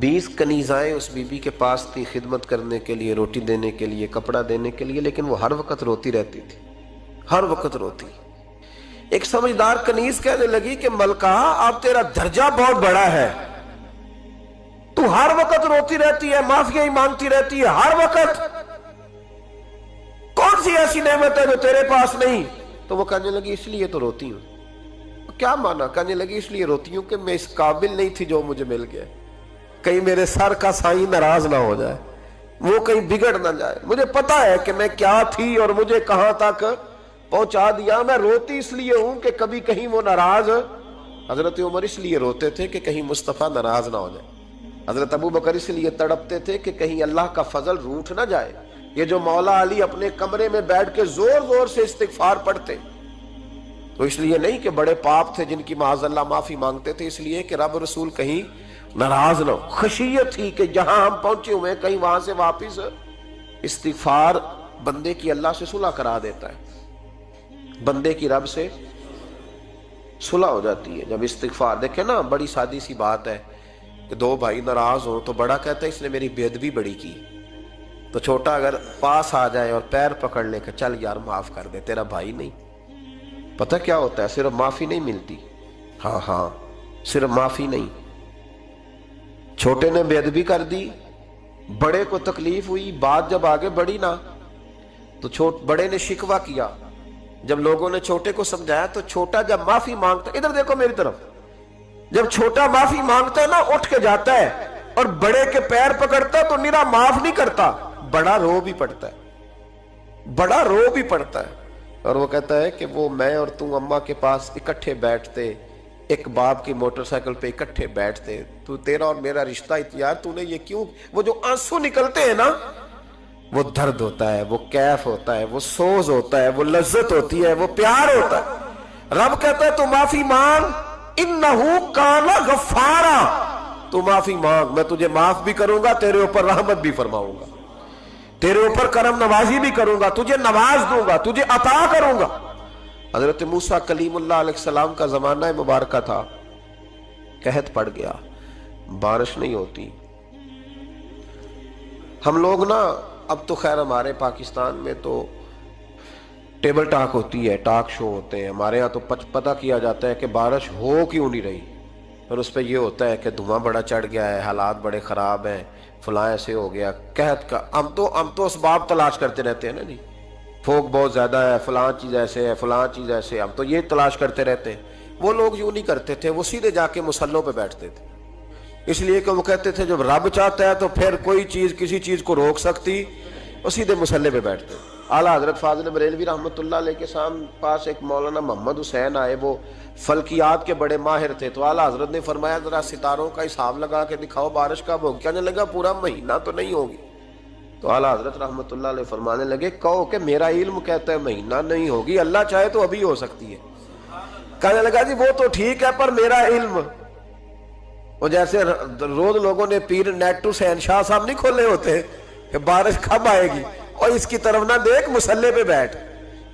20 کنیزائیں اس بی بی کے پاس تھی خدمت کرنے کے لیے، روٹی دینے کے لیے، کپڑا دینے کے لیے، لیکن وہ ہر وقت روتی رہتی تھی، ہر وقت روتی۔ ایک سمجھدار کنیز کہنے لگی کہ ملکہ اب تیرا درجہ بہت بڑا ہے، تو ہر وقت روتی رہتی ہے، معافیاں ہی مانگتی رہتی ہے ہر وقت، کون سی ایسی نعمت ہے جو تیرے پاس نہیں؟ تو وہ کہنے لگی اس لیے تو روتی ہوں۔ کیا مانا؟ کہنے لگی اس لیے روتی ہوں کہ میں اس قابل نہیں تھی جو مجھے مل گیا، کہیں میرے سر کا سائیں ناراض نہ ہو جائے، وہ کہیں بگڑ نہ جائے، مجھے پتا ہے کہ میں کیا تھی اور مجھے کہاں تک پہنچا دیا، میں روتی اس لیے ہوں کہ کبھی کہیں وہ ناراض۔ حضرت عمر اس لیے روتے تھے کہ کہیں مصطفیٰ ناراض نہ ہو جائے، حضرت ابو بکر اس لیے تڑپتے تھے کہ کہیں اللہ کا فضل روٹھ نہ جائے۔ یہ جو مولا علی اپنے کمرے میں بیٹھ کے زور زور سے استغفار پڑھتے تو اس لیے نہیں کہ بڑے پاپ تھے جن کی معاذ اللہ معافی مانگتے تھے، اس لیے کہ رب رسول کہیں ناراض نہ ہو۔ خشیت تھی کہ جہاں ہم پہنچے ہوئے کہیں وہاں سے واپس۔ استغفار بندے کی اللہ سے صلح کرا دیتا ہے، بندے کی رب سے صلح ہو جاتی ہے جب استغفار۔ دیکھیں نا بڑی سادی سی بات ہے کہ 2 بھائی ناراض ہوں تو بڑا کہتا ہے اس نے میری بے ادبی بڑی کی، تو چھوٹا اگر پاس آ جائے اور پیر پکڑ لے کہ چل یار معاف کر دے، تیرا بھائی نہیں۔ پتہ کیا ہوتا ہے؟ صرف معافی نہیں ملتی، ہاں صرف معافی نہیں، چھوٹے نے بے ادبی کر دی، بڑے کو تکلیف ہوئی، بات جب آگے بڑھی نا تو بڑے نے شکوہ کیا، جب لوگوں نے چھوٹے کو سمجھایا تو چھوٹا جب معافی مانگتا، ادھر دیکھو میری طرف، جب چھوٹا معافی مانگتا ہے نا اٹھ کے جاتا ہے اور بڑے کے پیر پکڑتا ہے تو نرا معاف نہیں کرتا، بڑا رو بھی پڑتا ہے، بڑا رو بھی پڑتا ہے، اور وہ کہتا ہے کہ وہ میں اور تم اماں کے پاس اکٹھے بیٹھتے، ایک باپ کی موٹر سائیکل پہ اکٹھے بیٹھتے، تو تیرا اور میرا رشتہ یار تو نے یہ کیوں؟ وہ جو آنسو نکلتے ہیں نا وہ درد ہوتا ہے، وہ کیف ہوتا ہے، وہ سوز ہوتا ہے، وہ لذت ہوتی ہے، وہ پیار ہوتا ہے۔ رب کہتا ہے تو معافی مانگ، انہو کان غفارا، تو معافی مانگ، میں تجھے معاف بھی کروں گا، تیرے اوپر رحمت بھی فرماؤں گا، تیرے اوپر کرم نوازی بھی کروں گا، تجھے نواز دوں گا، تجھے عطا کروں گا۔ حضرت موسیٰ کلیم اللہ علیہ السلام کا زمانہ مبارکہ تھا، قحط پڑ گیا، بارش نہیں ہوتی، ہم لوگ نا اب تو خیر ہمارے پاکستان میں تو ٹیبل ٹاک ہوتی ہے، ٹاک شو ہوتے ہیں، ہمارے ہاں تو پتہ کیا جاتا ہے کہ بارش ہو کیوں نہیں رہی، اور اس پہ یہ ہوتا ہے کہ دھواں بڑا چڑھ گیا ہے، حالات بڑے خراب ہیں، فلاں ایسے ہو گیا، قحط کا ہم تو اسباب تلاش کرتے رہتے ہیں نا جی، پھوک بہت زیادہ ہے، فلاں چیز ایسے ہے، فلاں چیز ایسے ہے، ہم تو یہ تلاش کرتے رہتے ہیں۔ وہ لوگ یوں نہیں کرتے تھے، وہ سیدھے جا کے مصلوں پہ بیٹھتے تھے، اس لیے کہ وہ کہتے تھے جب رب چاہتا ہے تو پھر کوئی چیز کسی چیز کو روک سکتی، وہ سیدھے مصلے پہ بیٹھتے۔ اعلیٰ حضرت فاضل بریلوی رحمۃ اللہ علیہ کے پاس ایک مولانا محمد حسین آئے، وہ فلکیات کے بڑے ماہر تھے، تو اعلیٰ حضرت نے فرمایا ذرا ستاروں کا حساب لگا کے دکھاؤ بارش کب ہوگی؟ کہنے لگا پورا مہینہ تو نہیں ہوگی۔ تو اعلیٰ حضرت رحمۃ اللہ علیہ فرمانے لگے کہو کہ میرا علم کہتا ہے مہینہ نہیں ہوگی، اللہ چاہے تو ابھی ہو سکتی ہے۔ کہنے لگا جی وہ تو ٹھیک ہے پر میرا علم، وہ جیسے روز لوگوں نے پیر نیٹو شہنشاہ صاحب نہیں کھولے ہوتے کہ بارش کب آئے گی، اور اس کی طرف نہ دیکھ، مصلے پہ بیٹھ،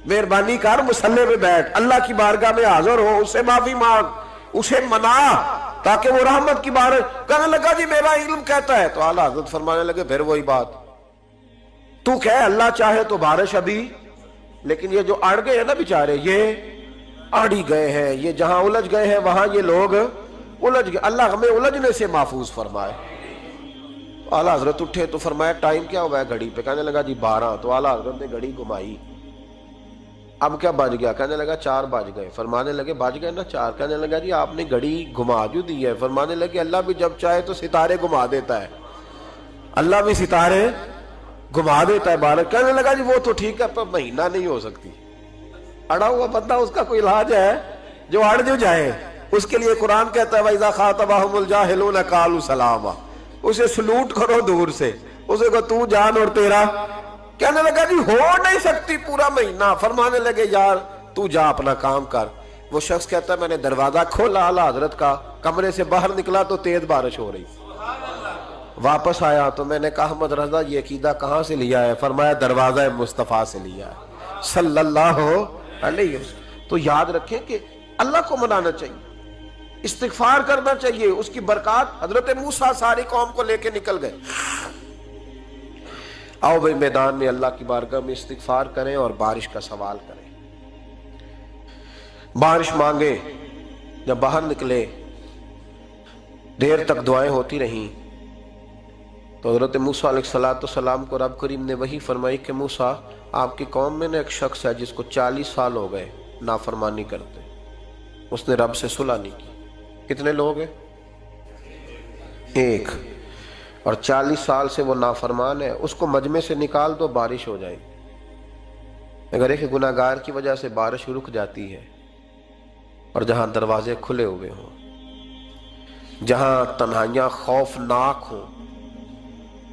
مہربانی کر مصلے پہ بیٹھ، اللہ کی بارگاہ میں حاضر ہو، اس سے معافی مانگ، اسے منا تاکہ وہ رحمت کی بارش۔ کہنے لگا جی میرا علم کہتا ہے۔ تو اعلیٰ حضرت فرمانے لگے پھر وہی بات، تو کہ اللہ چاہے تو بارش ابھی، لیکن یہ جو اڑ گئے ہیں نا بیچارے، یہ اڑ ہی گئے ہیں، یہ جہاں الجھ گئے ہیں وہاں یہ لوگ الجھ گئے، اللہ ہمیں الجھنے سے محفوظ فرمائے۔ اعلیٰ حضرت اٹھے تو فرمایا ٹائم کیا ہوا ہے گھڑی پہ؟ کہنے لگا جی 12۔ تو اعلیٰ حضرت نے گھڑی گھمائی، اب کیا بج گیا؟ کہنے لگا 4 بج گئے۔ فرمانے لگے بج گئے نا 4؟ کہنے لگا جی آپ نے گھڑی گھما جو دی ہے۔ فرمانے لگے اللہ بھی جب چاہے تو ستارے گھما دیتا ہے، اللہ بھی ستارے گھما دیتا ہے بارش۔ کہنے لگا جی وہ تو ٹھیک ہے پر مہینہ نہیں ہو سکتی۔ اڑا ہوا بندہ، اس کا کوئی علاج ہے؟ جو اڑ جو جائے اس کے لیے قرآن کہتا ہے وَإِذَا خَاطَبَهُمُ الْجَاهِلُونَ قَالُوا سَلَامًا، اسے سلوٹ کرو دور سے، اسے کو تو جان اور تیرا۔ کہنے لگا جی ہو نہیں سکتی پورا مہینہ۔ فرمانے لگے یار تو جا اپنا کام کر۔ وہ شخص کہتا ہے میں نے دروازہ کھولا اعلیٰ حضرت کا، کمرے سے باہر نکلا تو تیز بارش ہو رہی، واپس آیا تو میں نے کہا احمد رضا یہ عقیدہ کہاں سے لیا ہے؟ فرمایا دروازہ مصطفیٰ سے لیا ہے صلی اللہ علیہ وسلم۔ تو یاد رکھیں کہ اللہ کو منانا چاہیے، استغفار کرنا چاہیے، اس کی برکات۔ حضرت موسیٰ ساری قوم کو لے کے نکل گئے۔ آؤ بھائی میدان میں اللہ کی بارگاہ میں استغفار کریں اور بارش کا سوال کریں، بارش مانگے۔ جب باہر نکلے دیر تک دعائیں ہوتی رہیں تو حضرت موسیٰ علیہ السلام کو رب کریم نے وحی فرمائی کہ موسیٰ آپ کی قوم میں نے ایک شخص ہے جس کو 40 سال ہو گئے نافرمانی کرتے، اس نے رب سے صلح نہیں کی۔ کتنے لوگ ہیں؟ ایک، اور 40 سال سے وہ نافرمان ہے، اس کو مجمع سے نکال دو بارش ہو جائے گی۔ اگر ایک گناہگار کی وجہ سے بارش رک جاتی ہے، اور جہاں دروازے کھلے ہوئے ہوں، جہاں تنہائیاں خوفناک ہوں،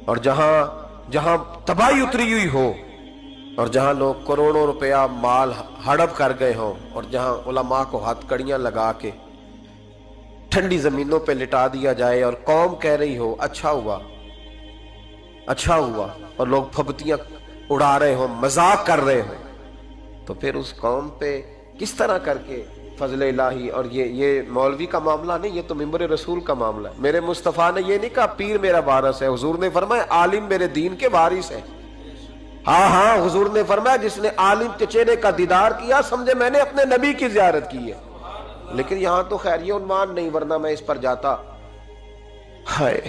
اور جہاں تباہی اتری ہوئی ہو، اور جہاں لوگ کروڑوں روپیہ مال ہڑپ کر گئے ہوں، اور جہاں علماء کو ہاتھ کڑیاں لگا کے ٹھنڈی زمینوں پہ لٹا دیا جائے، اور قوم کہہ رہی ہو اچھا ہوا اچھا ہوا، اور لوگ پھبتیاں اڑا رہے ہوں، مذاق کر رہے ہوں، تو پھر اس قوم پہ کس طرح کر کے فضل الہی۔ اور یہ مولوی کا معاملہ نہیں، یہ تو منبر رسول کا معاملہ ہے۔ میرے مصطفیٰ نے یہ نہیں کہا پیر میرا وارث ہے، حضور نے فرمایا عالم میرے دین کے وارث ہے۔ ہاں حضور نے فرمایا جس نے عالم کے چہرے کا دیدار کیا سمجھے میں نے اپنے نبی کی زیارت کی ہے۔ لیکن یہاں تو خیر یہ عنوان نہیں، ورنہ میں اس پر جاتا۔ ہائے،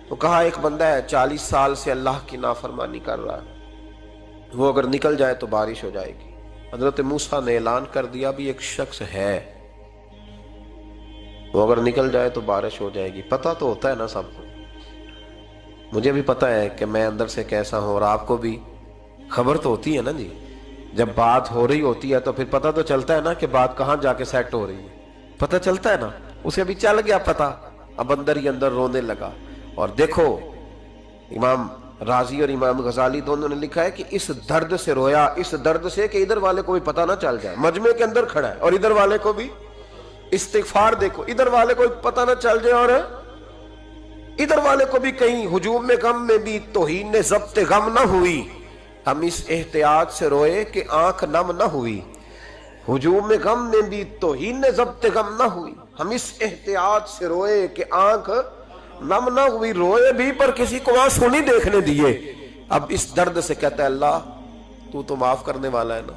تو کہا ایک بندہ ہے 40 سال سے اللہ کی نافرمانی کر رہا ہے، وہ اگر نکل جائے تو بارش ہو جائے گی۔ حضرت موسیٰ نے اعلان کر دیا بھی ایک شخص ہے، وہ اگر نکل جائے تو بارش ہو جائے گی۔ پتہ تو ہوتا ہے نا سب کو، مجھے بھی پتہ ہے کہ میں اندر سے کیسا ہوں، اور آپ کو بھی خبر تو ہوتی ہے نا جی۔ جب بات ہو رہی ہوتی ہے تو پھر پتہ تو چلتا ہے نا کہ بات کہاں جا کے سیٹ ہو رہی ہے، پتہ چلتا ہے نا۔ اسے بھی چل گیا پتہ، اب اندر ہی اندر رونے لگا۔ اور دیکھو امام رازی اور امام غزالی دونوں نے لکھا ہے کہ اس درد سے رویا، اس درد سے کہ ادھر والے کو بھی پتہ نہ چل جائے، مجمع کے اندر کھڑا ہے اور ادھر والے کو بھی استغفار، دیکھو ادھر والے کو پتہ نہ چل جائے اور ادھر والے کو بھی کہیں ہجوم میں غم میں بھی توہین نے ضبط غم نہ ہوئی۔ ہم اس احتیاط سے روئے کہ آنکھ نم نہ ہوئی، ہجوم میں غم میں بھی توہین نے ضبط غم نہ ہوئی۔ ہم اس احتیاط سے روئے کہ آنکھ نم نہ ہوئی، روئے بھی پر کسی کو آنسو نہیں دیکھنے دیے۔ اب اس درد سے کہتا ہے اللہ تو معاف کرنے والا ہے نا،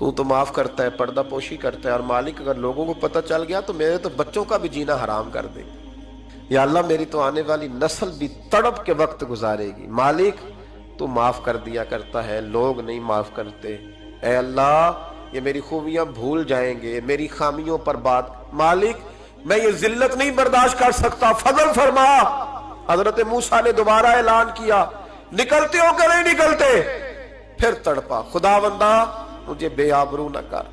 تو معاف کرتا ہے، پردہ پوشی کرتا ہے، اور مالک اگر لوگوں کو پتہ چل گیا تو میرے تو بچوں کا بھی جینا حرام کر دے، یا اللہ میری تو آنے والی نسل بھی تڑپ کے وقت گزارے گی۔ مالک تو معاف کر دیا کرتا ہے، لوگ نہیں معاف کرتے، اے اللہ یہ میری خوبیاں بھول جائیں گے، میری خامیوں پر بات، مالک میں یہ ذلت نہیں برداشت کر سکتا، فضل فرما۔ حضرت موسیٰ نے دوبارہ اعلان کیا، نکلتے ہو کہ نہیں نکلتے؟ پھر تڑپا، خداوندا مجھے بے آبرو نہ کر،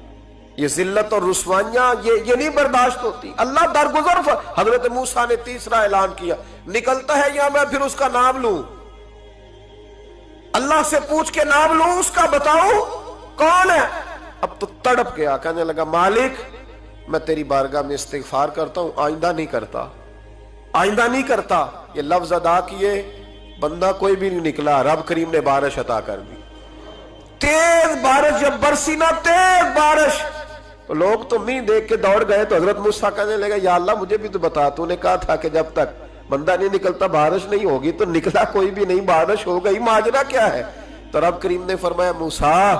یہ ذلت اور رسوائیاں یہ نہیں برداشت ہوتی، اللہ درگزر۔ حضرت موسیٰ نے تیسرا اعلان کیا، نکلتا ہے یا میں پھر اس کا نام لوں؟ اللہ سے پوچھ کے نام لوں اس کا، بتاؤ کون ہے؟ اب تو تڑپ گیا، کہنے لگا مالک میں تیری بارگاہ میں استغفار کرتا ہوں، آئندہ نہیں کرتا، آئندہ نہیں کرتا۔ یہ لفظ ادا کیے، بندہ کوئی بھی نہیں نکلا، رب کریم نے بارش عطا کر دی، تیز بارش جب برسی نا، تیز بارش، تو لوگ تو نہیں دیکھ کے دوڑ گئے، تو حضرت موسیٰ کہنے لگا یا اللہ مجھے بھی تو بتا، تو نے کہا تھا کہ جب تک بندہ نہیں نکلتا بارش نہیں ہوگی، تو نکلا کوئی بھی نہیں، بارش ہو گئی، ماجرا کیا ہے؟ تو رب کریم نے فرمایا موسیٰ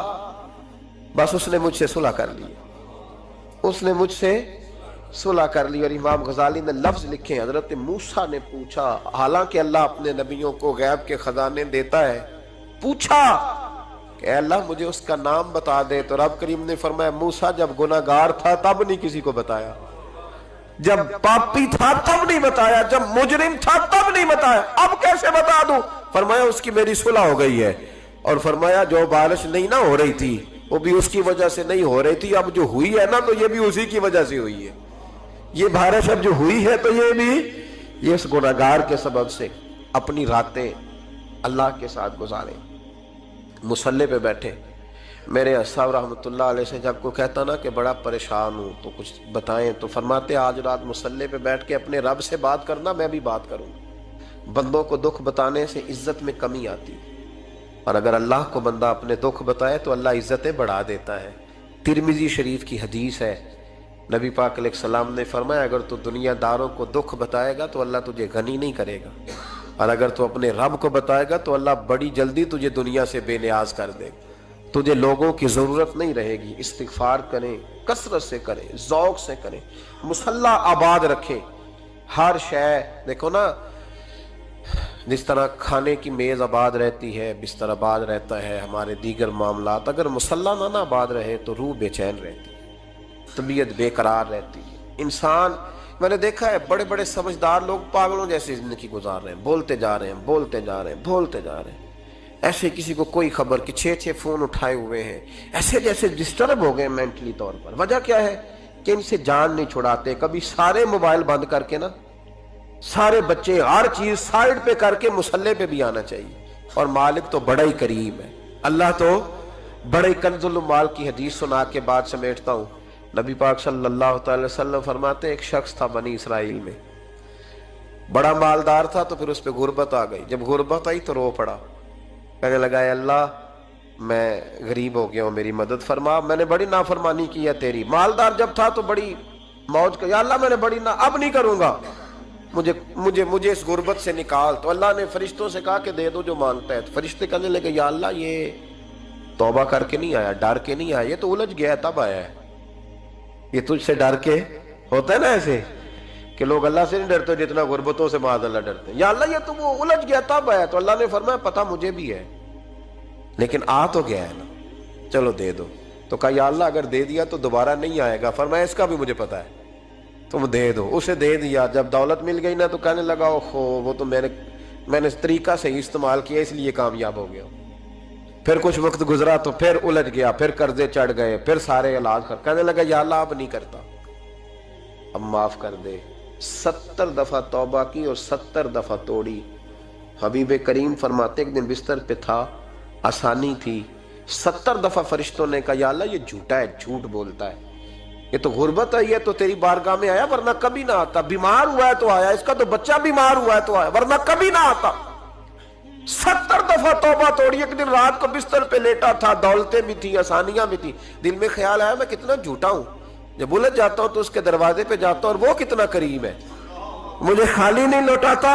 بس اس نے مجھ سے صلح کر لی، اس نے مجھ سے صلح کر لی۔ اور امام غزالی نے لفظ لکھے، حضرت موسیٰ نے پوچھا، حالانکہ اللہ اپنے نبیوں کو غیب کے خزانے دیتا ہے، پوچھا کہ اے اللہ مجھے اس کا نام بتا دے، تو رب کریم نے فرمایا موسیٰ جب گناہ گار تھا تب نہیں کسی کو بتایا، جب پاپی تھا تب نہیں بتایا، جب مجرم تھا تب نہیں بتایا، اب کیسے بتا دوں؟ فرمایا اس کی میری صلح ہو گئی ہے، اور فرمایا جو بارش نہیں نہ ہو رہی تھی وہ بھی اس کی وجہ سے نہیں ہو رہی تھی، اب جو ہوئی ہے نا تو یہ بھی اسی کی وجہ سے ہوئی ہے، یہ بارش اب جو ہوئی ہے تو یہ بھی یہ اس گناہگار کے سبب سے۔ اپنی راتیں اللہ کے ساتھ گزارے، مصلی پہ بیٹھے۔ میرے صاحب رحمۃ اللہ علیہ سے جب کوئی کہتا نا کہ بڑا پریشان ہوں تو کچھ بتائیں، تو فرماتے آج رات مصلی پہ بیٹھ کے اپنے رب سے بات کرنا، میں بھی بات کروں۔ بندوں کو دکھ بتانے سے عزت میں کمی آتی، اور اگر اللہ کو بندہ اپنے دکھ بتائے تو اللہ عزتیں بڑھا دیتا ہے۔ ترمذی شریف کی حدیث ہے، نبی پاک علیہ السلام نے فرمایا اگر تو دنیا داروں کو دکھ بتائے گا تو اللہ تجھے غنی نہیں کرے گا، اور اگر تو اپنے رب کو بتائے گا تو اللہ بڑی جلدی تجھے دنیا سے بے نیاز کر دے گا، تجھے لوگوں کی ضرورت نہیں رہے گی۔ استغفار کریں، کثرت سے کریں، ذوق سے کریں، مصلی آباد رکھیں، ہر شے دیکھو نا، جس طرح کھانے کی میز آباد رہتی ہے، بستر آباد رہتا ہے، ہمارے دیگر معاملات، اگر مصلی نہ آباد رہے تو روح بے چین رہتی ہے، طبیعت بے قرار رہتی ہے۔ انسان میں نے دیکھا ہے بڑے بڑے سمجھدار لوگ پاگلوں جیسی زندگی گزار رہے ہیں، بولتے جا رہے ہیں، بولتے جا رہے ہیں، بولتے جا رہے ہیں، ایسے کسی کو کوئی خبر کہ 6 فون اٹھائے ہوئے ہیں، ایسے جیسے ڈسٹرب ہو گئے مینٹلی طور پر۔ وجہ کیا ہے کہ ان سے جان نہیں چھڑاتے۔ کبھی سارے موبائل بند کر کے نا، سارے بچے ہر چیز سائیڈ پہ کر کے مصلی پہ بھی آنا چاہیے، اور مالک تو بڑا ہی کریم ہے، اللہ تو بڑا ہی کنز المال کی حدیث سنا کے بعد سمیٹتا ہوں۔ نبی پاک صلی اللہ تعالی وسلم فرماتے ہیں ایک شخص تھا بنی اسرائیل میں، بڑا مالدار تھا، تو پھر اس پہ غربت آ گئی، جب غربت آئی تو رو پڑا، کہنے لگا اے اللہ میں غریب ہو گیا ہوں، میری مدد فرما، میں نے بڑی نافرمانی کی ہے تیری۔ مالدار جب تھا تو بڑی موج کا، یا اللہ میں نے بڑی اب نہیں کروں گا، مجھے اس غربت سے نکال۔ تو اللہ نے فرشتوں سے کہا کہ دے دو جو مانگتا ہے، تو فرشتے کہنے لگے یا اللہ یہ توبہ کر کے نہیں آیا، ڈر کے نہیں آیا، یہ تو الجھ گیا تب آیا ہے، یہ تجھ سے ڈر کے ہوتا ہے نا ایسے کہ لوگ اللہ سے نہیں ڈرتے جتنا غربتوں سے معاذ اللہ ڈرتے ہیں، یا اللہ یہ تو وہ الجھ گیا تب آیا۔ تو اللہ نے فرمایا پتہ مجھے بھی ہے، لیکن آ تو گیا ہے نا، چلو دے دو۔ تو کہا یا اللہ اگر دے دیا تو دوبارہ نہیں آئے گا، فرمایا اس کا بھی مجھے پتہ ہے، تم دے دو۔ اسے دے دیا، جب دولت مل گئی نا تو کہنے لگا اوہو وہ تو میں نے اس طریقہ سے ہی استعمال کیا اس لیے کامیاب ہو گیا۔ پھر کچھ وقت گزرا تو پھر الجھ گیا، پھر قرضے چڑھ گئے، پھر سارے علاج کر، کہنے لگا یا اللہ اب نہیں کرتا، اب معاف کر دے۔ 70 دفعہ توبہ کی اور 70 دفعہ توڑی۔ حبیب کریم فرماتے ایک دن بستر پہ تھا، آسانی تھی، 70 دفعہ فرشتوں نے کہا یا اللہ یہ جھوٹا ہے، جھوٹ بولتا ہے، یہ تو غربت آئی ہے تو تیری بارگاہ میں آیا ورنہ کبھی نہ آتا، بیمار ہوا ہے تو آیا، اس کا تو بچہ بیمار ہوا ہے تو آیا ورنہ کبھی نہ آتا۔ 70 دفعہ توبہ توڑی۔ ایک دن رات کو بستر پہ لیٹا تھا، دولتیں بھی تھی، آسانیاں بھی تھی، دل میں خیال آیا میں کتنا جھوٹا ہوں، جب الجھ جاتا ہوں تو اس کے دروازے پہ جاتا ہوں اور وہ کتنا کریم ہے، مجھے خالی نہیں لوٹاتا،